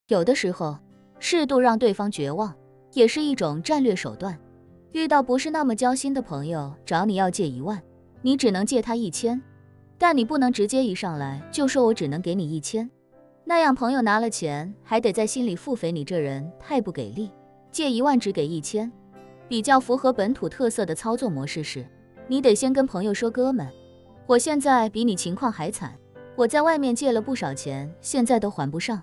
有的时候，适度让对方绝望，也是一种战略手段。遇到不是那么交心的朋友找你要借1万，你只能借他1000，但你不能直接一上来就说我只能给你1000，那样朋友拿了钱还得在心里腹诽你这人太不给力。借1万只给1000，比较符合本土特色的操作模式是，你得先跟朋友说，哥们，我现在比你情况还惨，我在外面借了不少钱，现在都还不上。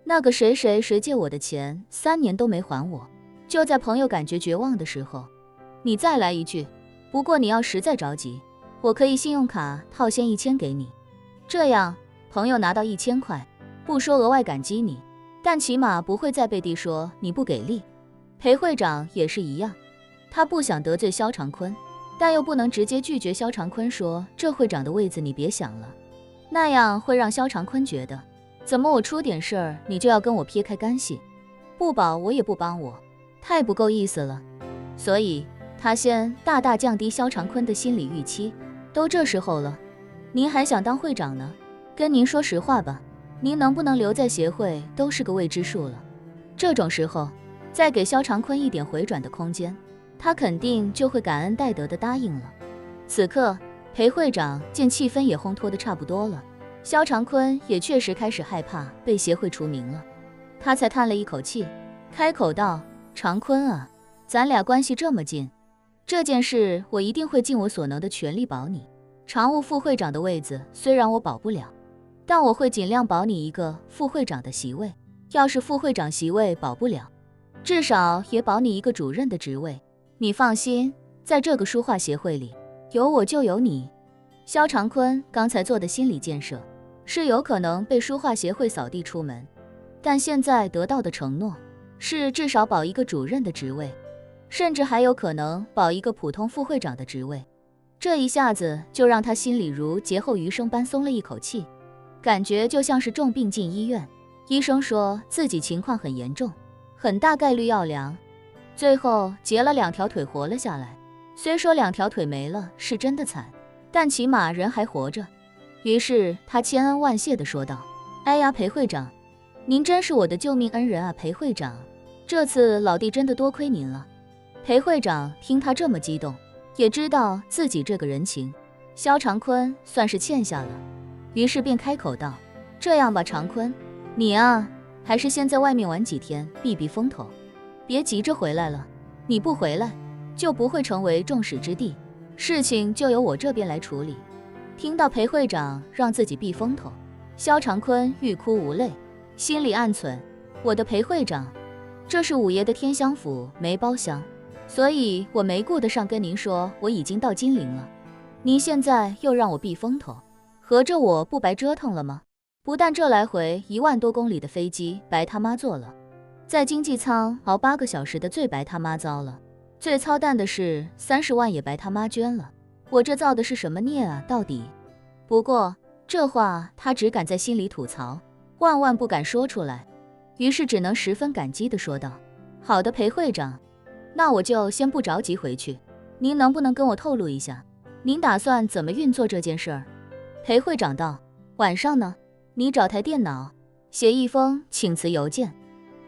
那个谁借我的钱3年都没还我。就在朋友感觉绝望的时候，你再来一句，不过你要实在着急，我可以信用卡套现1000给你。这样朋友拿到1000块，不说额外感激你，但起码不会再背地说你不给力。裴会长也是一样，他不想得罪肖长坤，但又不能直接拒绝肖长坤说这会长的位子你别想了，那样会让肖长坤觉得怎么我出点事儿你就要跟我撇开干系，不保我也不帮我，太不够意思了。所以他先大大降低肖长坤的心理预期。都这时候了，您还想当会长呢？跟您说实话吧，您能不能留在协会都是个未知数了。这种时候再给肖长坤一点回转的空间，他肯定就会感恩戴德的答应了。此刻裴会长见气氛也烘托得差不多了，肖长坤也确实开始害怕被协会除名了，他才叹了一口气，开口道，长坤啊，咱俩关系这么近，这件事我一定会尽我所能的全力保你。常务副会长的位子虽然我保不了，但我会尽量保你一个副会长的席位，要是副会长席位保不了，至少也保你一个主任的职位。你放心，在这个书画协会里，有我就有你。肖长坤刚才做的心理建设是有可能被书画协会扫地出门，但现在得到的承诺是至少保一个主任的职位，甚至还有可能保一个普通副会长的职位。这一下子就让他心里如劫后余生般松了一口气，感觉就像是重病进医院，医生说自己情况很严重，很大概率要凉，最后截了2条腿活了下来。虽说2条腿没了是真的惨，但起码人还活着。于是他千恩万谢地说道，哎呀，裴会长，您真是我的救命恩人啊，裴会长，这次老弟真的多亏您了。裴会长听他这么激动，也知道自己这个人情，肖长坤算是欠下了，于是便开口道，这样吧，长坤，你啊，还是先在外面玩几天，避避风头，别急着回来了，你不回来，就不会成为众矢之的，事情就由我这边来处理。听到裴会长让自己避风头，肖长坤欲哭无泪，心里暗忖，我的裴会长，这是五爷的天香府没包厢，所以我没顾得上跟您说我已经到金陵了，您现在又让我避风头，合着我不白折腾了吗？不但这来回1万多公里的飞机白他妈坐了，在经济舱熬8个小时的最白他妈遭了，最操蛋的是30万也白他妈捐了，我这造的是什么孽啊到底？不过这话他只敢在心里吐槽，万万不敢说出来，于是只能十分感激地说道，好的，裴会长，那我就先不着急回去，您能不能跟我透露一下，您打算怎么运作这件事儿？裴会长道，晚上呢，你找台电脑，写一封请辞邮件，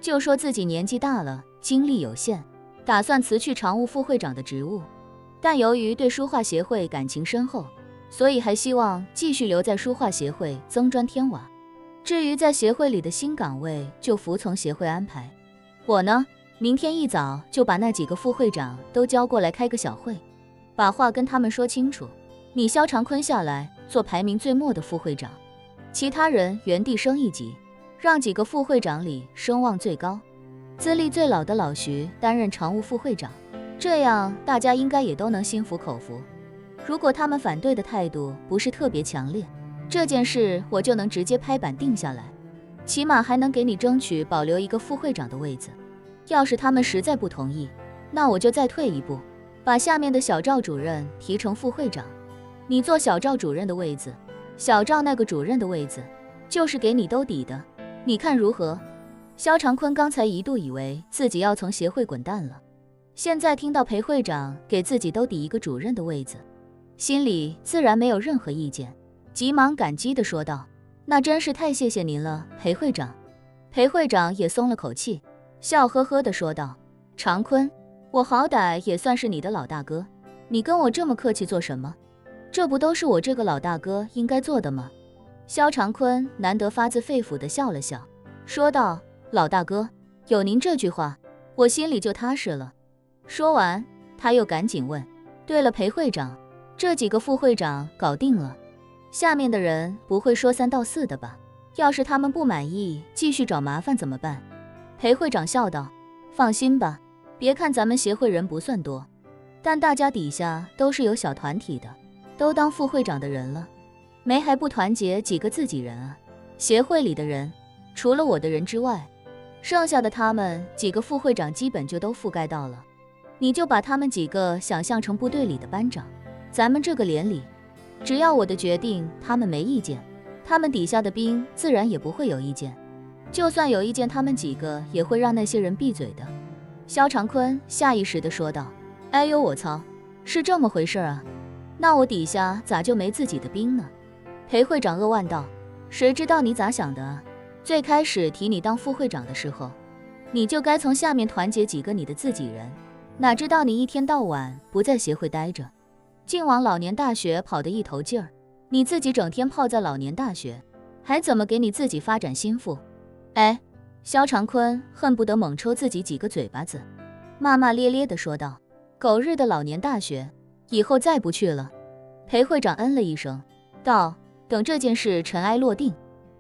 就说自己年纪大了，精力有限，打算辞去常务副会长的职务，但由于对书画协会感情深厚，所以还希望继续留在书画协会增砖添瓦，至于在协会里的新岗位就服从协会安排。我呢，明天一早就把那几个副会长都叫过来开个小会，把话跟他们说清楚，你肖长坤下来做排名最末的副会长，其他人原地升一级，让几个副会长里声望最高、资历最老的老徐担任常务副会长，这样大家应该也都能心服口服。如果他们反对的态度不是特别强烈，这件事我就能直接拍板定下来，起码还能给你争取保留一个副会长的位子。要是他们实在不同意，那我就再退一步，把下面的小赵主任提成副会长，你做小赵主任的位子，小赵那个主任的位子就是给你兜底的，你看如何？肖长坤刚才一度以为自己要从协会滚蛋了，现在听到裴会长给自己兜底一个主任的位子，心里自然没有任何意见，急忙感激地说道，那真是太谢谢您了，裴会长。裴会长也松了口气，笑呵呵地说道：长坤，我好歹也算是你的老大哥，你跟我这么客气做什么？这不都是我这个老大哥应该做的吗？萧长坤难得发自肺腑地笑了笑，说道：老大哥，有您这句话，我心里就踏实了。说完，他又赶紧问：对了，裴会长，这几个副会长搞定了，下面的人不会说三道四的吧？要是他们不满意，继续找麻烦怎么办？裴会长笑道：放心吧，别看咱们协会人不算多，但大家底下都是有小团体的，都当副会长的人了，没还不团结几个自己人啊？协会里的人，除了我的人之外，剩下的他们几个副会长基本就都覆盖到了。你就把他们几个想象成部队里的班长，咱们这个连里，只要我的决定他们没意见，他们底下的兵自然也不会有意见，就算有意见，他们几个也会让那些人闭嘴的。萧长坤下意识地说道：哎呦我操，是这么回事啊？那我底下咋就没自己的兵呢？裴会长扼腕道：谁知道你咋想的啊？最开始提你当副会长的时候，你就该从下面团结几个你的自己人，哪知道你一天到晚不在协会待着，净往老年大学跑得一头劲儿，你自己整天泡在老年大学，还怎么给你自己发展心腹？哎，萧长坤恨不得猛抽自己几个嘴巴子，骂骂咧咧地说道：狗日的老年大学，以后再不去了。裴会长嗯了一声，道：等这件事尘埃落定，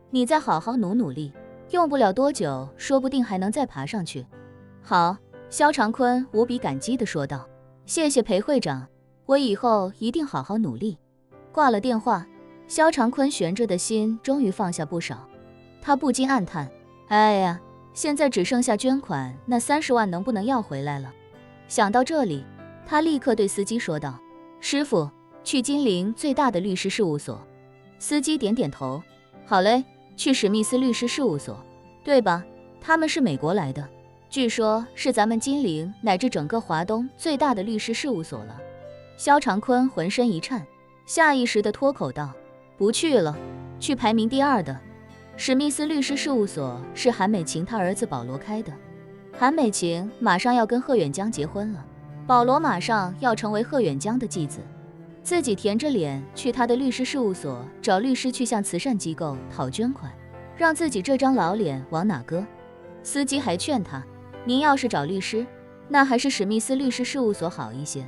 你再好好努力，用不了多久，说不定还能再爬上去。好，萧长坤无比感激地说道：谢谢裴会长，我以后一定好好努力。挂了电话，萧长坤悬着的心终于放下不少，他不禁暗叹：哎呀，现在只剩下捐款那30万能不能要回来了？想到这里，他立刻对司机说道：师傅，去金陵最大的律师事务所。司机点点头：好嘞，去史密斯律师事务所，对吧？他们是美国来的，据说是咱们金陵乃至整个华东最大的律师事务所了。萧长坤浑身一颤，下意识地脱口道：不去了，去排名第2的。史密斯律师事务所是韩美琴他儿子保罗开的，韩美琴马上要跟贺远江结婚了，保罗马上要成为贺远江的继子，自己甜着脸去他的律师事务所找律师去向慈善机构讨捐款，让自己这张老脸往哪搁？司机还劝他：您要是找律师，那还是史密斯律师事务所好一些，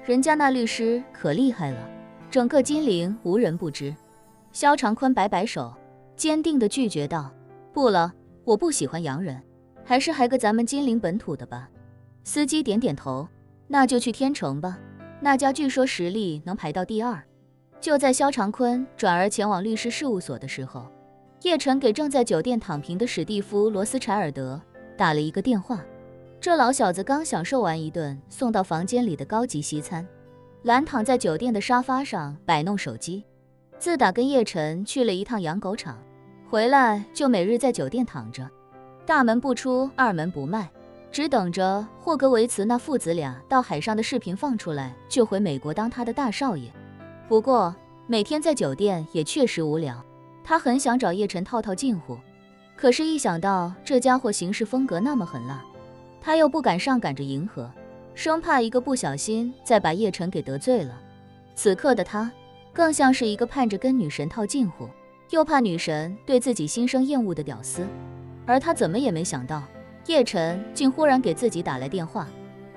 人家那律师可厉害了，整个金陵无人不知。萧长坤摆摆手，坚定地拒绝道：不了，我不喜欢洋人，还是个咱们金陵本土的吧。司机点点头：那就去天成吧，那家据说实力能排到第2。就在萧长坤转而前往律师事务所的时候，叶晨给正在酒店躺平的史蒂夫·罗斯柴尔德打了一个电话。这老小子刚享受完一顿送到房间里的高级西餐，懒躺在酒店的沙发上摆弄手机。自打跟叶晨去了一趟养狗场，回来就每日在酒店躺着，大门不出二门不迈，只等着霍格维茨那父子俩到海上的视频放出来，就回美国当他的大少爷。不过每天在酒店也确实无聊，他很想找叶晨套套近乎，可是一想到这家伙行事风格那么狠辣，他又不敢上赶着迎合，生怕一个不小心再把叶晨给得罪了。此刻的他更像是一个盼着跟女神套近乎，又怕女神对自己心生厌恶的屌丝。而他怎么也没想到，叶晨竟忽然给自己打来电话。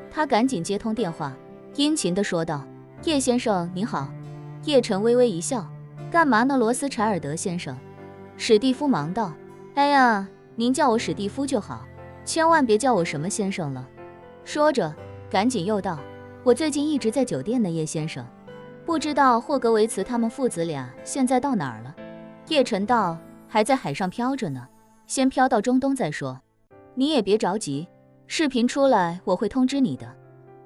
他赶紧接通电话，殷勤地说道：叶先生您好。叶晨微微一笑：干嘛呢，罗斯柴尔德先生？史蒂夫忙道：哎呀，您叫我史蒂夫就好，千万别叫我什么先生了。说着赶紧又道：我最近一直在酒店呢，叶先生，不知道霍格维茨他们父子俩现在到哪儿了？叶晨道：还在海上飘着呢，先飘到中东再说，你也别着急，视频出来我会通知你的。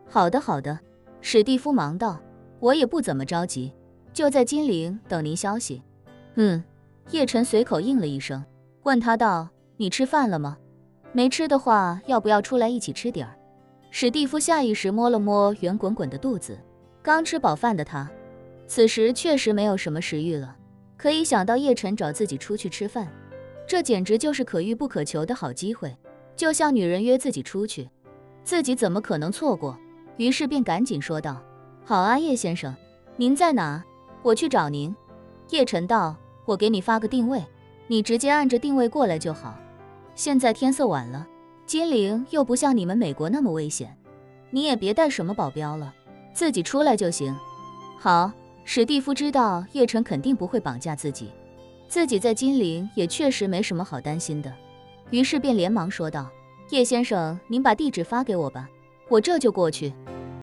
好的好的，史蒂夫忙道：我也不怎么着急，就在金陵等您消息。叶晨随口应了一声，问他道：你吃饭了吗？没吃的话，要不要出来一起吃点儿？史蒂夫下意识摸了摸圆滚滚的肚子，刚吃饱饭的他，此时确实没有什么食欲了。可以想到叶晨找自己出去吃饭，这简直就是可遇不可求的好机会，就像女人约自己出去，自己怎么可能错过？于是便赶紧说道：好啊，叶先生，您在哪？我去找您。叶晨道：我给你发个定位，你直接按着定位过来就好。现在天色晚了，金陵又不像你们美国那么危险，你也别带什么保镖了，自己出来就行。好，史蒂夫知道叶晨肯定不会绑架自己，自己在金陵也确实没什么好担心的，于是便连忙说道：叶先生，您把地址发给我吧，我这就过去。